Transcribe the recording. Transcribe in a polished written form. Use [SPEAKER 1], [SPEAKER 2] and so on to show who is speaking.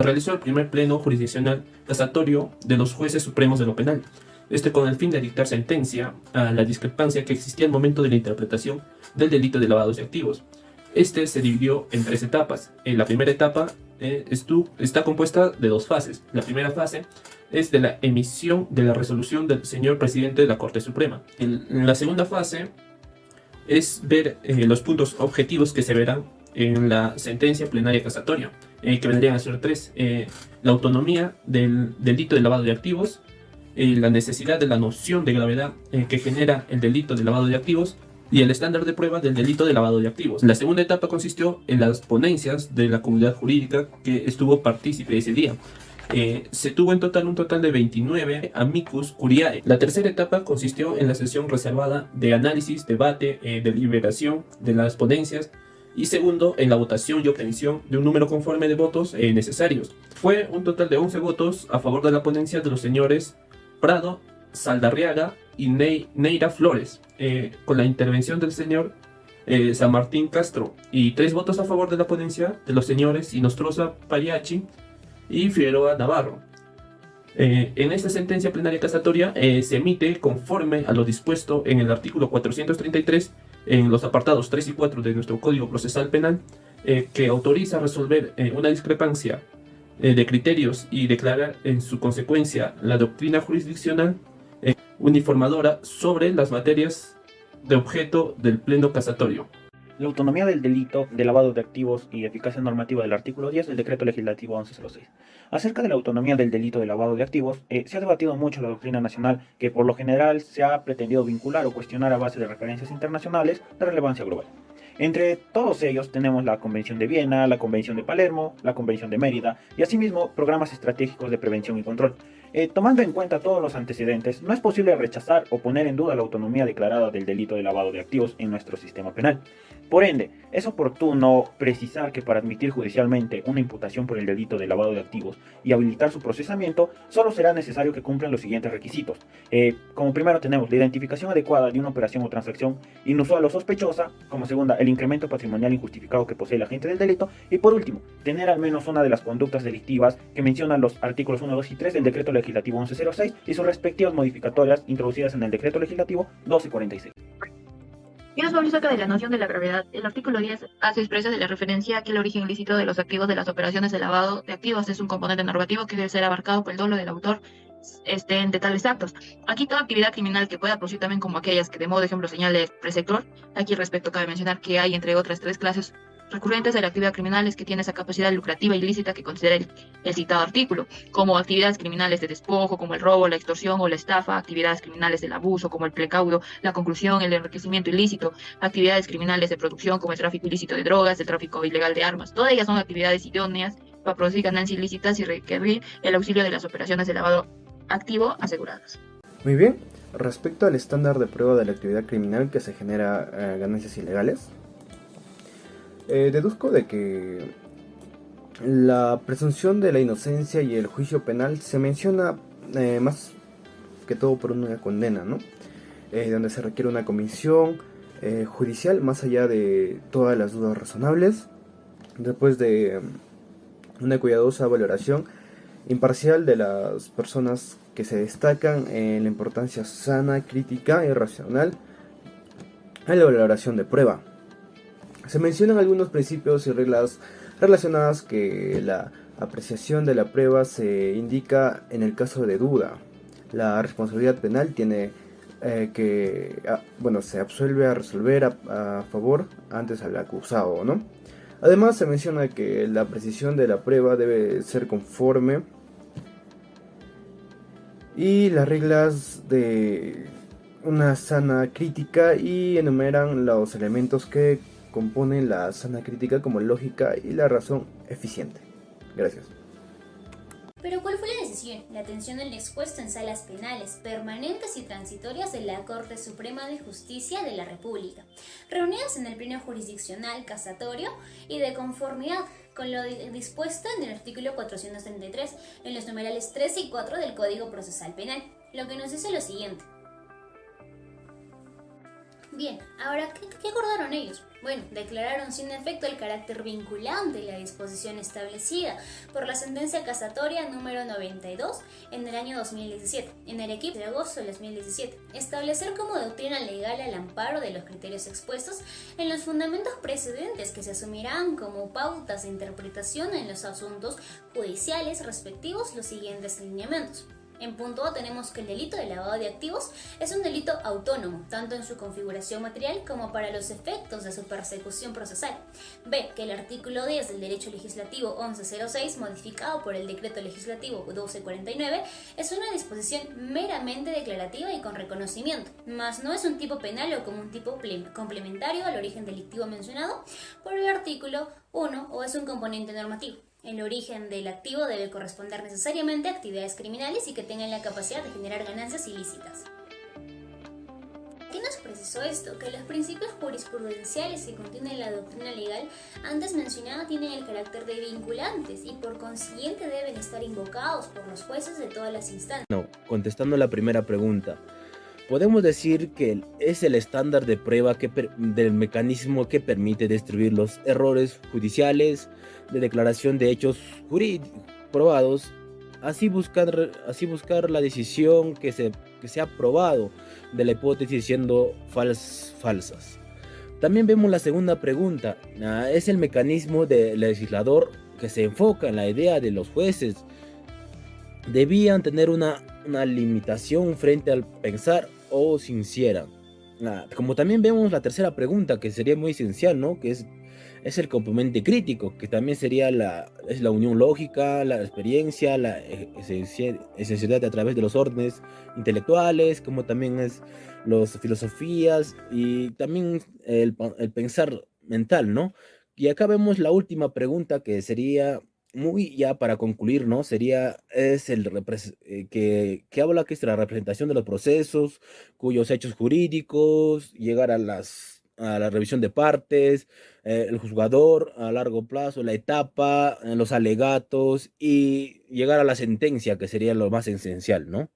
[SPEAKER 1] realizó el primer pleno jurisdiccional casatorio de los jueces supremos de lo penal, con el fin de dictar sentencia a la discrepancia que existía al momento de la interpretación del delito de lavado de activos. Este se dividió en 3 etapas. La primera etapa está compuesta de 2 fases. La primera fase es de la emisión de la resolución del señor presidente de la Corte Suprema. La segunda fase es ver los puntos objetivos que se verán en la sentencia plenaria casatoria, que vendrían a ser 3. La autonomía del delito de lavado de activos, la necesidad de la noción de gravedad que genera el delito de lavado de activos y el estándar de prueba del delito de lavado de activos. La segunda etapa consistió en las ponencias de la comunidad jurídica que estuvo partícipe ese día. Se tuvo en total un total de 29 amicus curiae. La tercera etapa consistió en la sesión reservada de análisis, debate, deliberación de las ponencias y segundo en la votación y obtención de un número conforme de votos necesarios. Fue un total de 11 votos a favor de la ponencia de los señores Prado, Saldarriaga y Neira Flores, con la intervención del señor San Martín Castro, y 3 votos a favor de la ponencia de los señores Inostroza Pariachi y Figueroa Navarro. En esta sentencia plenaria casatoria se emite conforme a lo dispuesto en el artículo 433 en los apartados 3 y 4 de nuestro Código Procesal Penal, que autoriza resolver una discrepancia de criterios y declarar en su consecuencia la doctrina jurisdiccional uniformadora sobre las materias de objeto del pleno casatorio.
[SPEAKER 2] La autonomía del delito de lavado de activos y eficacia normativa del artículo 10 del Decreto Legislativo 1106. Acerca de la autonomía del delito de lavado de activos, se ha debatido mucho la doctrina nacional, que por lo general se ha pretendido vincular o cuestionar a base de referencias internacionales de relevancia global. Entre todos ellos tenemos la Convención de Viena, la Convención de Palermo, la Convención de Mérida y asimismo programas estratégicos de prevención y control. Tomando en cuenta todos los antecedentes, no es posible rechazar o poner en duda la autonomía declarada del delito de lavado de activos en nuestro sistema penal. Por ende, es oportuno precisar que para admitir judicialmente una imputación por el delito de lavado de activos y habilitar su procesamiento, solo será necesario que cumplan los siguientes requisitos. Como primero tenemos la identificación adecuada de una operación o transacción inusual o sospechosa. Como segunda, el incremento patrimonial injustificado que posee el agente del delito. Y por último, tener al menos una de las conductas delictivas que mencionan los artículos 1, 2 y 3 del Decreto Legislativo 1106 y sus respectivas modificatorias introducidas en el Decreto Legislativo 1246.
[SPEAKER 3] Y nos habla acerca de la noción de la gravedad. El artículo 10 hace expresa de la referencia que el origen ilícito de los activos de las operaciones de lavado de activos es un componente normativo que debe ser abarcado por el dolo del autor de tales actos. Aquí toda actividad criminal que pueda producir también como aquellas que de modo ejemplo señale preceptor. Aquí respecto cabe mencionar que hay entre otras 3 clases recurrentes de la actividad criminal que tiene esa capacidad lucrativa e ilícita que considera el citado artículo, como actividades criminales de despojo, como el robo, la extorsión o la estafa, actividades criminales del abuso, como el precaudo, la conclusión, el enriquecimiento ilícito, actividades criminales de producción, como el tráfico ilícito de drogas, el tráfico ilegal de armas. Todas ellas son actividades idóneas para producir ganancias ilícitas y requerir el auxilio de las operaciones de lavado activo aseguradas.
[SPEAKER 4] Muy bien, respecto al estándar de prueba de la actividad criminal que se genera ganancias ilegales, deduzco de que la presunción de la inocencia y el juicio penal se menciona más que todo por una condena, ¿no? Donde se requiere una comisión judicial más allá de todas las dudas razonables, después de una cuidadosa valoración imparcial de las personas que se destacan en la importancia sana, crítica y racional en la valoración de prueba. Se mencionan algunos principios y reglas relacionadas que la apreciación de la prueba se indica en el caso de duda. La responsabilidad penal tiene se absuelve a resolver a favor antes al acusado, ¿no? Además se menciona que la precisión de la prueba debe ser conforme y las reglas de una sana crítica y enumeran los elementos que componen la sana crítica como lógica y la razón eficiente. Gracias.
[SPEAKER 5] Pero ¿cuál fue la decisión? La atención al expuesto en salas penales, permanentes y transitorias de la Corte Suprema de Justicia de la República, reunidas en el pleno jurisdiccional casatorio y de conformidad con lo dispuesto en el artículo 433 en los numerales 3 y 4 del Código Procesal Penal, lo que nos dice lo siguiente. Bien, ahora, ¿qué acordaron ellos? Bueno, declararon sin efecto el carácter vinculante de la disposición establecida por la sentencia casatoria número 92 en el año 2017, en Arequipa de agosto de 2017. Establecer como doctrina legal al amparo de los criterios expuestos en los fundamentos precedentes que se asumirán como pautas de interpretación en los asuntos judiciales respectivos los siguientes lineamientos. En punto A tenemos que el delito de lavado de activos es un delito autónomo, tanto en su configuración material como para los efectos de su persecución procesal. B. Que el artículo 10 del Derecho Legislativo 1106, modificado por el Decreto Legislativo 1249, es una disposición meramente declarativa y con reconocimiento, mas no es un tipo penal o como un tipo complementario al origen delictivo mencionado por el artículo 1 o es un componente normativo. El origen del activo debe corresponder necesariamente a actividades criminales y que tengan la capacidad de generar ganancias ilícitas. ¿Qué nos precisó esto? Que los principios jurisprudenciales que contiene la doctrina legal antes mencionada tienen el carácter de vinculantes y por consiguiente deben estar invocados por los jueces de todas las instancias.
[SPEAKER 6] No, contestando la primera pregunta, podemos decir que es el estándar de prueba del mecanismo que permite destruir los errores judiciales de declaración de hechos probados, así buscar la decisión que se ha probado de la hipótesis siendo falsas. También vemos la segunda pregunta, es el mecanismo del legislador que se enfoca en la idea de los jueces. Debían tener una limitación frente al pensar o sincera. Como también vemos la tercera pregunta, que sería muy esencial, ¿no? Que es el componente crítico, que también sería la unión lógica, la experiencia, la esencialidad a través de los órdenes intelectuales, como también es las filosofías y también el pensar mental, ¿no? Y acá vemos la última pregunta, que sería muy ya para concluir, ¿no? Que habla que es la representación de los procesos, cuyos hechos jurídicos, llegar a la revisión de partes, el juzgador a largo plazo, la etapa, los alegatos y llegar a la sentencia, que sería lo más esencial, ¿no?